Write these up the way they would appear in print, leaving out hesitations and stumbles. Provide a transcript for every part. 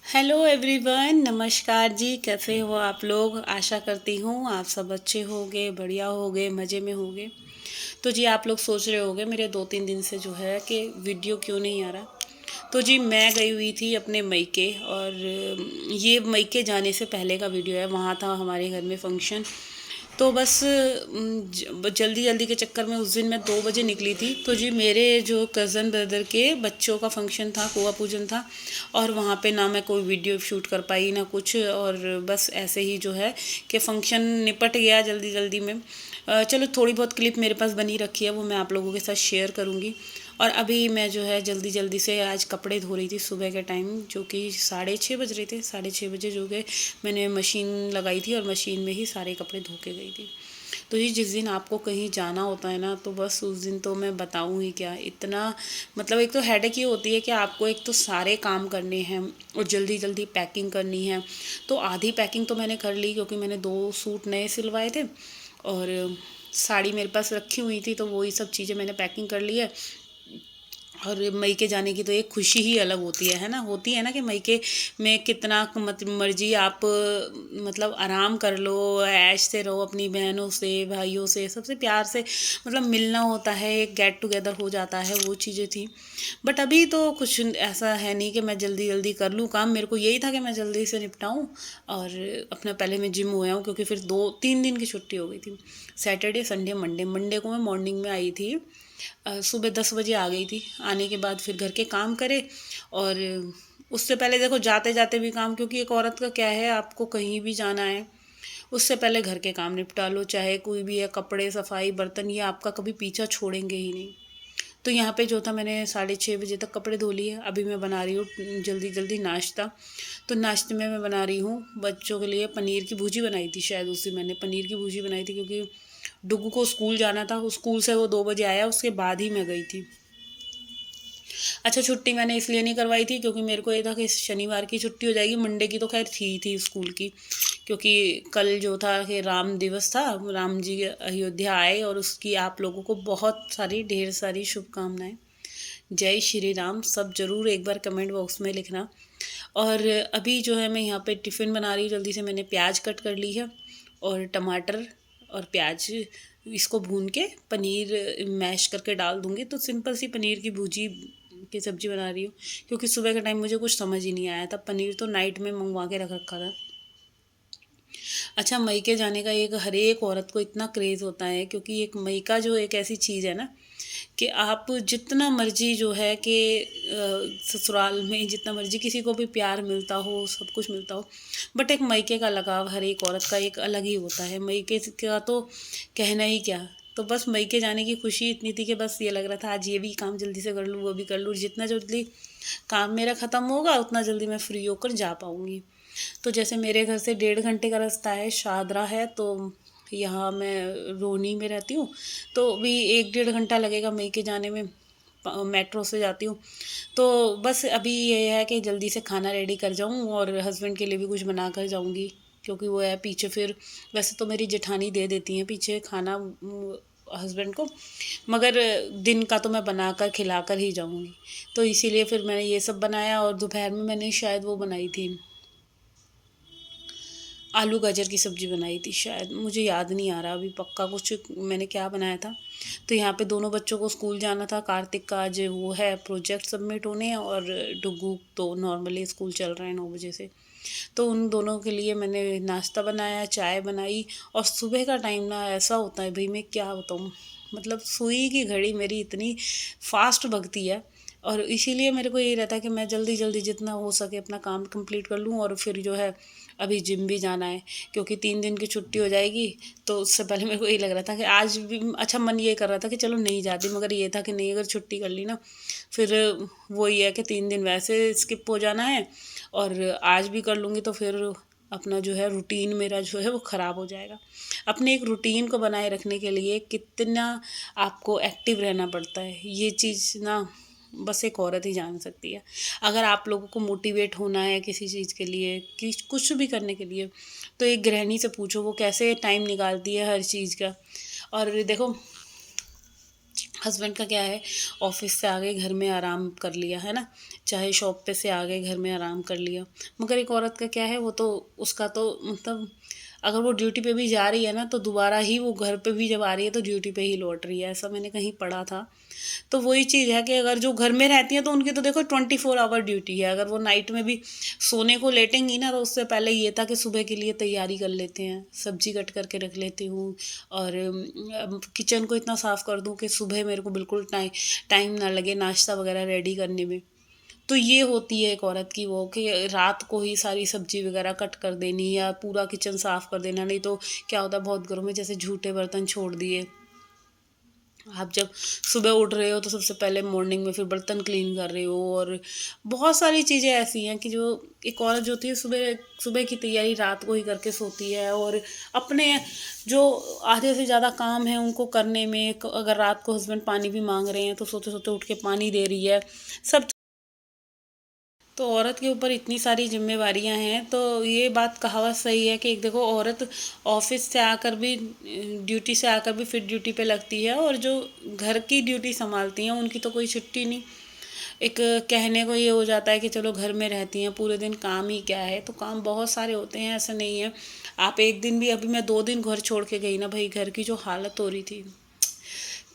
Hello everyone, नमस्कार जी। कैसे हो आप लोग? आशा करती हूँ आप सब अच्छे होंगे, बढ़िया होंगे, मज़े में होंगे। तो जी आप लोग सोच रहे होंगे मेरे 2-3 दिन से जो है कि वीडियो क्यों नहीं आ रहा। तो जी मैं गई हुई थी अपने मायके, और ये मायके जाने से पहले का वीडियो है। वहाँ था हमारे घर में फंक्शन। तो बस जल्दी जल्दी के चक्कर में उस दिन मैं 2 बजे निकली थी। तो जी मेरे जो कज़न ब्रदर के बच्चों का फंक्शन था, कुआं पूजन था, और वहाँ पे ना मैं कोई वीडियो शूट कर पाई ना कुछ, और बस ऐसे ही जो है कि फ़ंक्शन निपट गया जल्दी जल्दी में। चलो थोड़ी बहुत क्लिप मेरे पास बनी रखी है, वो मैं आप लोगों के साथ शेयर करूँगी। और अभी मैं जो है जल्दी जल्दी से आज कपड़े धो रही थी सुबह के टाइम, जो कि 6:30 बज रहे थे। 6:30 बजे जो गए, मैंने मशीन लगाई थी और मशीन में ही सारे कपड़े धो के गई थी। तो जी जिस दिन आपको कहीं जाना होता है ना, तो बस उस दिन तो मैं बताऊँ ही क्या, इतना मतलब एक तो हेडेक ये होती है कि आपको एक तो सारे काम करने हैं और जल्दी जल्दी पैकिंग करनी है। तो आधी पैकिंग तो मैंने कर ली, क्योंकि मैंने 2 सूट नए सिलवाए थे और साड़ी मेरे पास रखी हुई थी, तो वही सब चीज़ें मैंने पैकिंग कर ली है। और मायके जाने की तो एक खुशी ही अलग होती है ना। होती है ना कि मायके में कितना मत मर्जी आप मतलब आराम कर लो, ऐश से रहो, अपनी बहनों से, भाइयों से, सबसे प्यार से मतलब मिलना होता है, एक गेट टुगेदर हो जाता है, वो चीज़ें थी। बट अभी तो कुछ ऐसा है नहीं कि मैं जल्दी जल्दी कर लूँ काम। मेरे को यही था कि मैं जल्दी से निपटाऊँ और अपना पहले मैं जिम हो आऊँ, क्योंकि फिर 2-3 दिन की छुट्टी हो गई थी। Saturday, Sunday, Monday. मंडे को मैं मॉर्निंग में आई थी, सुबह 10 बजे आ गई थी। आने के बाद फिर घर के काम करे, और उससे पहले देखो जाते जाते भी काम, क्योंकि एक औरत का क्या है, आपको कहीं भी जाना है उससे पहले घर के काम निपटा लो, चाहे कोई भी है, कपड़े, सफाई, बर्तन, ये आपका कभी पीछा छोड़ेंगे ही नहीं। तो यहाँ पे जो था, मैंने 6:30 बजे तक कपड़े धो लिए। अभी मैं बना रही हूँ जल्दी जल्दी नाश्ता। तो नाश्ते में मैं बना रही हूँ बच्चों के लिए पनीर की भुर्जी बनाई थी, शायद उसी मैंने पनीर की भुर्जी बनाई थी, क्योंकि डुग्गू को स्कूल जाना था। स्कूल से वो 2 बजे आया, उसके बाद ही मैं गई थी। अच्छा, छुट्टी मैंने इसलिए नहीं करवाई थी क्योंकि मेरे को ये था कि शनिवार की छुट्टी हो जाएगी, मंडे की तो खैर थी स्कूल की। क्योंकि कल जो था कि राम दिवस था, राम जी अयोध्या आए, और उसकी आप लोगों को बहुत सारी ढेर सारी शुभकामनाएं। जय श्री राम सब ज़रूर एक बार कमेंट बॉक्स में लिखना। और अभी जो है मैं यहाँ पे टिफ़िन बना रही हूँ। जल्दी से मैंने प्याज कट कर ली है, और टमाटर और प्याज, इसको भून के पनीर मैश करके डाल दूँगी। तो सिंपल सी पनीर की भुर्जी की सब्ज़ी बना रही हूँ, क्योंकि सुबह के टाइम मुझे कुछ समझ ही नहीं आया था। पनीर तो नाइट में मंगवा के रख रखा था। अच्छा, मायके जाने का एक हर एक औरत को इतना क्रेज़ होता है, क्योंकि एक मायका जो एक ऐसी चीज़ है ना, कि आप जितना मर्जी जो है कि ससुराल में जितना मर्जी किसी को भी प्यार मिलता हो, सब कुछ मिलता हो, बट एक मायके का लगाव हर एक औरत का एक अलग ही होता है। मायके का तो कहना ही क्या। तो बस मायके जाने की खुशी इतनी थी कि बस ये लग रहा था आज ये भी काम जल्दी से कर लूँ, वो भी कर लूँ। जितना जल्दी काम मेरा ख़त्म होगा उतना जल्दी मैं फ्री होकर जा पाऊँगी। तो जैसे मेरे घर से 1.5 घंटे का रास्ता है, शाहदरा है, तो यहाँ मैं रोनी में रहती हूँ। तो भी 1-1.5 घंटा लगेगा मायके जाने में, मेट्रो से जाती हूँ। तो बस अभी ये है कि जल्दी से खाना रेडी कर जाऊँ, और हस्बैंड के लिए भी कुछ बना कर जाऊँगी, क्योंकि वो है पीछे। फिर वैसे तो मेरी जेठानी दे देती हैं पीछे खाना हस्बैंड को, मगर दिन का तो मैं बनाकर खिलाकर ही जाऊँगी। तो इसीलिए फिर मैंने ये सब बनाया, और दोपहर में मैंने शायद वो बनाई थी, आलू गाजर की सब्ज़ी बनाई थी शायद, मुझे याद नहीं आ रहा अभी पक्का कुछ मैंने क्या बनाया था। तो यहाँ पे दोनों बच्चों को स्कूल जाना था। कार्तिक का आज वो है प्रोजेक्ट सबमिट होने हैं, और डुग्गू तो नॉर्मली स्कूल चल रहे हैं 9 बजे से। तो उन दोनों के लिए मैंने नाश्ता बनाया, चाय बनाई। और सुबह का टाइम ना ऐसा होता है भाई, मैं क्या बताऊँ, मतलब सुई की घड़ी मेरी इतनी फास्ट भगती है। और इसीलिए मेरे को यही रहता है कि मैं जल्दी जल्दी जितना हो सके अपना काम कंप्लीट कर लूँ, और फिर जो है अभी जिम भी जाना है, क्योंकि 3 दिन की छुट्टी हो जाएगी। तो उससे पहले मेरे को यही लग रहा था कि आज भी अच्छा मन ये कर रहा था कि चलो नहीं जाती, मगर ये था कि नहीं, अगर छुट्टी कर ली ना, फिर वही है कि 3 दिन वैसे स्किप हो जाना है, और आज भी कर लूँगी तो फिर अपना जो है रूटीन मेरा जो है वो ख़राब हो जाएगा। अपने एक रूटीन को बनाए रखने के लिए कितना आपको एक्टिव रहना पड़ता है, ये चीज़ ना बस एक औरत ही जान सकती है। अगर आप लोगों को मोटिवेट होना है किसी चीज़ के लिए, कि कुछ भी करने के लिए, तो एक गृहिणी से पूछो वो कैसे टाइम निकालती है हर चीज़ का। और देखो, हस्बैंड का क्या है, ऑफिस से आ गए घर में आराम कर लिया है ना, चाहे शॉप पे से आ गए घर में आराम कर लिया। मगर एक औरत का क्या है, वो तो उसका तो मतलब अगर वो ड्यूटी पे भी जा रही है ना, तो दोबारा ही वो घर पे भी जब आ रही है तो ड्यूटी पे ही लौट रही है, ऐसा मैंने कहीं पढ़ा था। तो वही चीज़ है कि अगर जो घर में रहती हैं तो उनकी तो देखो 24 आवर ड्यूटी है। अगर वो नाइट में भी सोने को लेटेंगी ना, तो उससे पहले ये था कि सुबह के लिए तैयारी कर लेते हैं, सब्जी कट करके रख लेती हूँ, और किचन को इतना साफ़ कर दूँ कि सुबह मेरे को बिल्कुल टाइम ना लगे नाश्ता वगैरह रेडी करने में। तो ये होती है एक औरत की वो, कि रात को ही सारी सब्जी वगैरह कट कर देनी या पूरा किचन साफ़ कर देना। नहीं तो क्या होता है, बहुत घरों में जैसे झूठे बर्तन छोड़ दिए, आप जब सुबह उठ रहे हो तो सबसे पहले मॉर्निंग में फिर बर्तन क्लीन कर रहे हो, और बहुत सारी चीज़ें ऐसी हैं कि जो एक औरत जो होती है सुबह सुबह की तैयारी रात को ही करके सोती है, और अपने जो आधे से ज़्यादा काम है उनको करने में, अगर रात को हस्बैंड पानी भी मांग रहे हैं तो सोते सोते उठ के पानी दे रही है सब। तो औरत के ऊपर इतनी सारी जिम्मेवारियां हैं, तो ये बात कहावत सही है कि एक देखो, औरत ऑफिस से आकर भी, ड्यूटी से आकर भी फिर ड्यूटी पे लगती है, और जो घर की ड्यूटी संभालती हैं उनकी तो कोई छुट्टी नहीं। एक कहने को ये हो जाता है कि चलो घर में रहती हैं, पूरे दिन काम ही क्या है, तो काम बहुत सारे होते हैं, ऐसा नहीं है। आप एक दिन भी, अभी मैं 2 दिन घर छोड़ के गई ना भाई, घर की जो हालत हो रही थी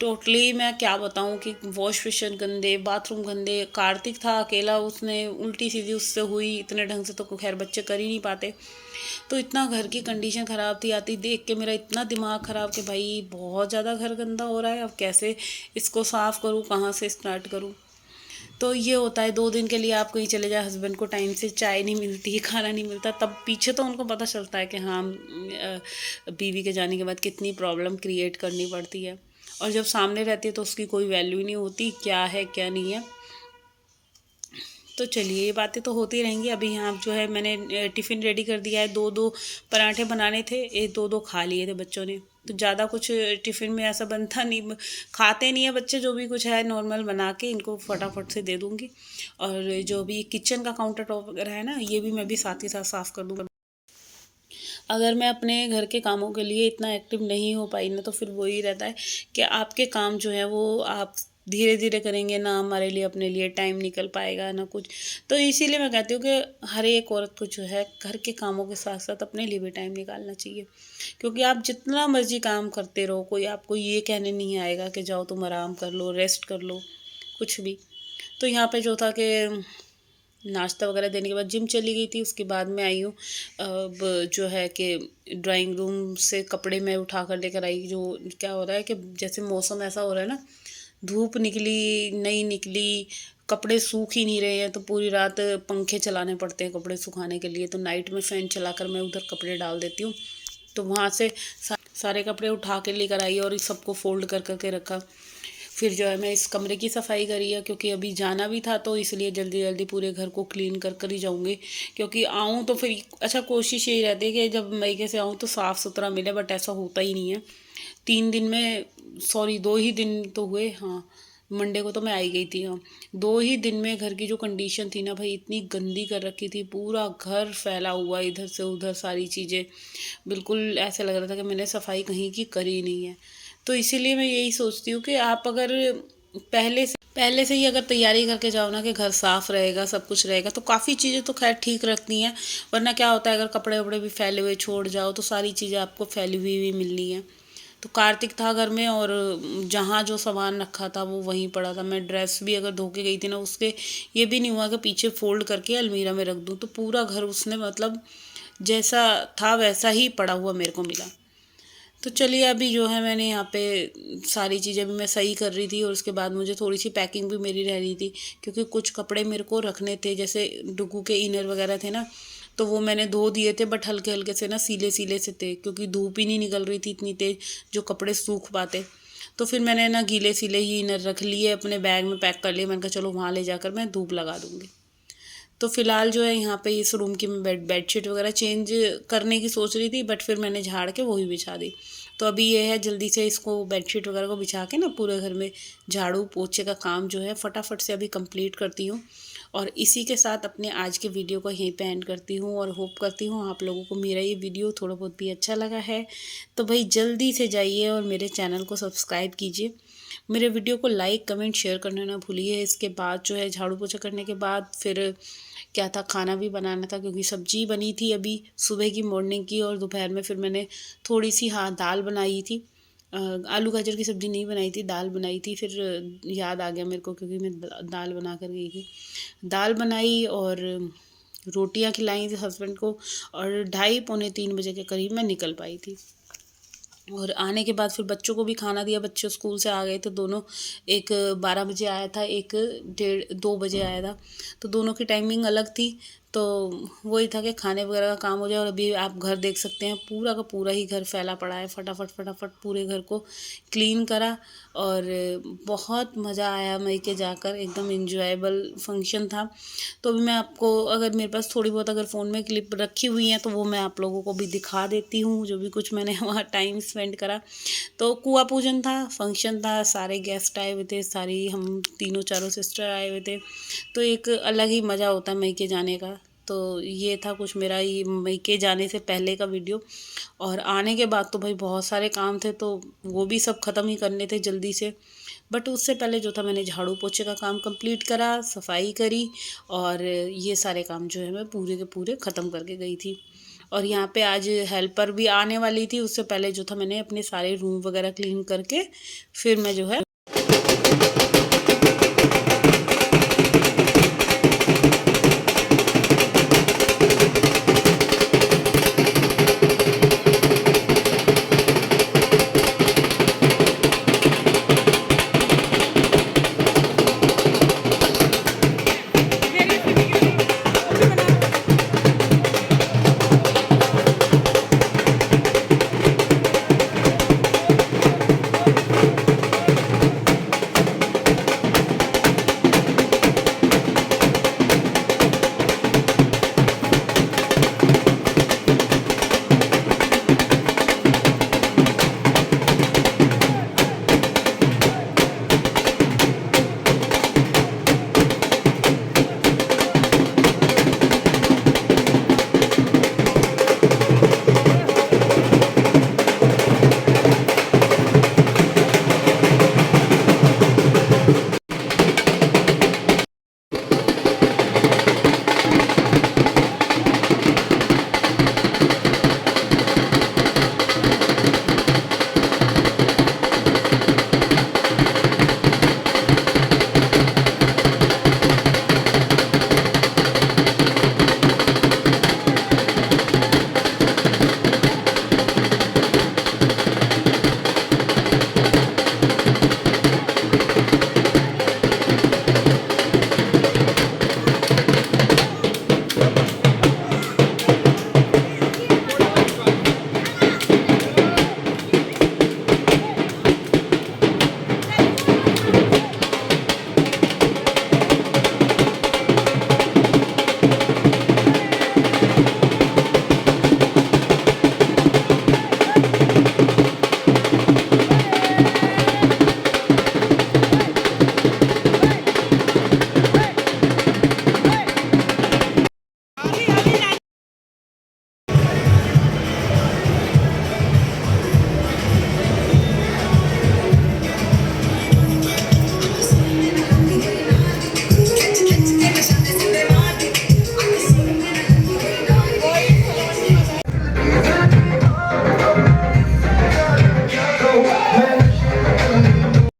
टोटली, मैं क्या बताऊं कि वॉश बेसिन गंदे, बाथरूम गंदे। कार्तिक था अकेला, उसने उल्टी सीधी उससे हुई, इतने ढंग से तो खैर बच्चे कर ही नहीं पाते। तो इतना घर की कंडीशन ख़राब थी, आती देख के मेरा इतना दिमाग ख़राब कि भाई बहुत ज़्यादा घर गंदा हो रहा है, अब कैसे इसको साफ़ करूँ, कहाँ से स्टार्ट करूँ। तो ये होता है, 2 दिन के लिए आप कहीं चले जाए, हस्बैंड को टाइम से चाय नहीं मिलती, खाना नहीं मिलता, तब पीछे तो उनको पता चलता है कि हाँ, बीवी के जाने के बाद कितनी प्रॉब्लम क्रिएट करनी पड़ती है। और जब सामने रहती है तो उसकी कोई वैल्यू नहीं होती, क्या है क्या नहीं है। तो चलिए, ये बातें तो होती रहेंगी। अभी यहाँ जो है मैंने टिफ़िन रेडी कर दिया है, 2-2 पराठे बनाने थे, 1-2 खा लिए थे बच्चों ने। तो ज़्यादा कुछ टिफ़िन में ऐसा बनता नहीं, खाते नहीं है बच्चे, जो भी कुछ है नॉर्मल बना के इनको फटाफट से दे दूँगी। और जो भी किचन का काउंटर टॉप वगैरह है ना, ये भी मैं भी साथ ही साथ साफ़ कर दूँगी। अगर मैं अपने घर के कामों के लिए इतना एक्टिव नहीं हो पाई ना, तो फिर वही रहता है कि आपके काम जो है वो आप धीरे धीरे करेंगे ना, हमारे लिए अपने लिए टाइम निकल पाएगा ना कुछ। तो इसीलिए मैं कहती हूँ कि हर एक औरत को जो है घर के कामों के साथ साथ अपने लिए भी टाइम निकालना चाहिए। क्योंकि आप जितना मर्जी काम करते रहो, कोई आपको ये कहने नहीं आएगा कि जाओ तुम आराम कर लो, रेस्ट कर लो, कुछ भी। तो यहाँ पे जो था कि नाश्ता वगैरह देने के बाद जिम चली गई थी, उसके बाद में आई हूँ। अब जो है कि ड्राइंग रूम से कपड़े मैं उठा कर लेकर आई। जो क्या हो रहा है कि जैसे मौसम ऐसा हो रहा है ना, धूप निकली नहीं निकली, कपड़े सूख ही नहीं रहे हैं, तो पूरी रात पंखे चलाने पड़ते हैं कपड़े सुखाने के लिए। तो नाइट में फ़ैन चलाकर मैं उधर कपड़े डाल देती हूँ। तो वहाँ से सारे कपड़े उठा के लेकर आई और इस सबको फ़ोल्ड कर करके रखा। फिर जो है मैं इस कमरे की सफाई करी है, क्योंकि अभी जाना भी था, तो इसलिए जल्दी जल्दी पूरे घर को क्लीन कर कर ही जाऊँगी। क्योंकि आऊँ तो फिर अच्छा, कोशिश यही रहती है कि जब मईके से आऊँ तो साफ़ सुथरा मिले, बट ऐसा होता ही नहीं है। 3 दिन में, सॉरी 2 ही दिन तो हुए, हाँ, मंडे को तो मैं आई गई थी। हाँ, 2 ही दिन में घर की जो कंडीशन थी ना भाई, इतनी गंदी कर रखी थी, पूरा घर फैला हुआ इधर से उधर, सारी चीज़ें बिल्कुल ऐसे लग रहा था कि मैंने सफाई कहीं की करी नहीं है। तो इसीलिए मैं यही सोचती हूँ कि आप अगर पहले से ही अगर तैयारी करके जाओ ना कि घर साफ़ रहेगा, सब कुछ रहेगा, तो काफ़ी चीज़ें तो खैर ठीक रखती हैं। वरना क्या होता है, अगर कपड़े वपड़े भी फैले हुए छोड़ जाओ तो सारी चीज़ें आपको फैली हुई भी मिलनी है। तो कार्तिक था घर में, और जहाँ जो सामान रखा था वो वहीं पड़ा था। मैं ड्रेस भी अगर धो के गई थी ना, उसके ये भी नहीं हुआ कि पीछे फोल्ड करके अलमीरा में रख दूँ। तो पूरा घर उसने मतलब जैसा था वैसा ही पड़ा हुआ मेरे को मिला। तो चलिए, अभी जो है मैंने यहाँ पे सारी चीज़ें भी मैं सही कर रही थी, और उसके बाद मुझे थोड़ी सी पैकिंग भी मेरी रह रही थी, क्योंकि कुछ कपड़े मेरे को रखने थे, जैसे डुगू के इनर वगैरह थे ना, तो वो मैंने धो दिए थे, बट हल्के हल्के से ना सीले सीले से थे, क्योंकि धूप ही नहीं निकल रही थी इतनी तेज जो कपड़े सूख पाते। तो फिर मैंने ना गीले सीले ही इनर रख लिए, अपने बैग में पैक कर लिए। मैंने कहा चलो वहाँ ले जाकर मैं धूप लगा दूँगी। तो फ़िलहाल जो है यहाँ पे इस रूम की मैं बेडशीट वगैरह चेंज करने की सोच रही थी, बट फिर मैंने झाड़ के वही बिछा दी। तो अभी ये है, जल्दी से इसको बेडशीट वगैरह को बिछा के ना पूरे घर में झाड़ू पोछे का काम जो है फटाफट से अभी कंप्लीट करती हूँ। और इसी के साथ अपने आज के वीडियो को यहीं पे एंड करती हूँ, और होप करती हूँ आप लोगों को मेरा ये वीडियो थोड़ा बहुत भी अच्छा लगा है। तो भाई जल्दी से जाइए और मेरे चैनल को सब्सक्राइब कीजिए। मेरे वीडियो को लाइक कमेंट शेयर करना ना भूलिए। इसके बाद जो है झाड़ू पोछा करने के बाद फिर क्या था, खाना भी बनाना था, क्योंकि सब्जी बनी थी अभी सुबह की मॉर्निंग की, और दोपहर में फिर मैंने थोड़ी सी दाल बनाई थी। आलू गाजर की सब्ज़ी नहीं बनाई थी, दाल बनाई थी। फिर याद आ गया मेरे को, क्योंकि मैं दाल बना कर गई थी। दाल बनाई और रोटियां खिलाई थी हस्बैंड को, और 2:30-3 बजे के करीब मैं निकल पाई थी। और आने के बाद फिर बच्चों को भी खाना दिया। बच्चे स्कूल से आ गए थे दोनों, एक 12 बजे आया था, एक 1:30-2 बजे आया था, तो दोनों की टाइमिंग अलग थी। तो वही था कि खाने वगैरह का काम हो जाए। और अभी आप घर देख सकते हैं, पूरा का पूरा ही घर फैला पड़ा है। फटाफट फटाफट पूरे घर को क्लीन करा, और बहुत मज़ा आया मायके जाकर, एकदम इन्जॉयबल फंक्शन था। तो अभी मैं आपको, अगर मेरे पास थोड़ी बहुत अगर फ़ोन में क्लिप रखी हुई हैं, तो वो मैं आप लोगों को भी दिखा देती हूँ, जो भी कुछ मैंने वहाँ टाइम स्पेंड करा। तो कुआँ पूजन था, फंक्शन था, सारे गेस्ट आए हुए थे, सारी हम तीनों चारों सिस्टर आए हुए थे। तो एक अलग ही मज़ा होता है मायके जाने का। तो ये था कुछ मेरा ये मायके जाने से पहले का वीडियो। और आने के बाद तो भाई बहुत सारे काम थे, तो वो भी सब ख़त्म ही करने थे जल्दी से। बट उससे पहले जो था, मैंने झाड़ू पोछे का काम कंप्लीट करा, सफाई करी, और ये सारे काम जो है मैं पूरे के पूरे ख़त्म करके गई थी। और यहाँ पे आज हेल्पर भी आने वाली थी। उससे पहले जो था, मैंने अपने सारे रूम वगैरह क्लीन करके फिर मैं जो है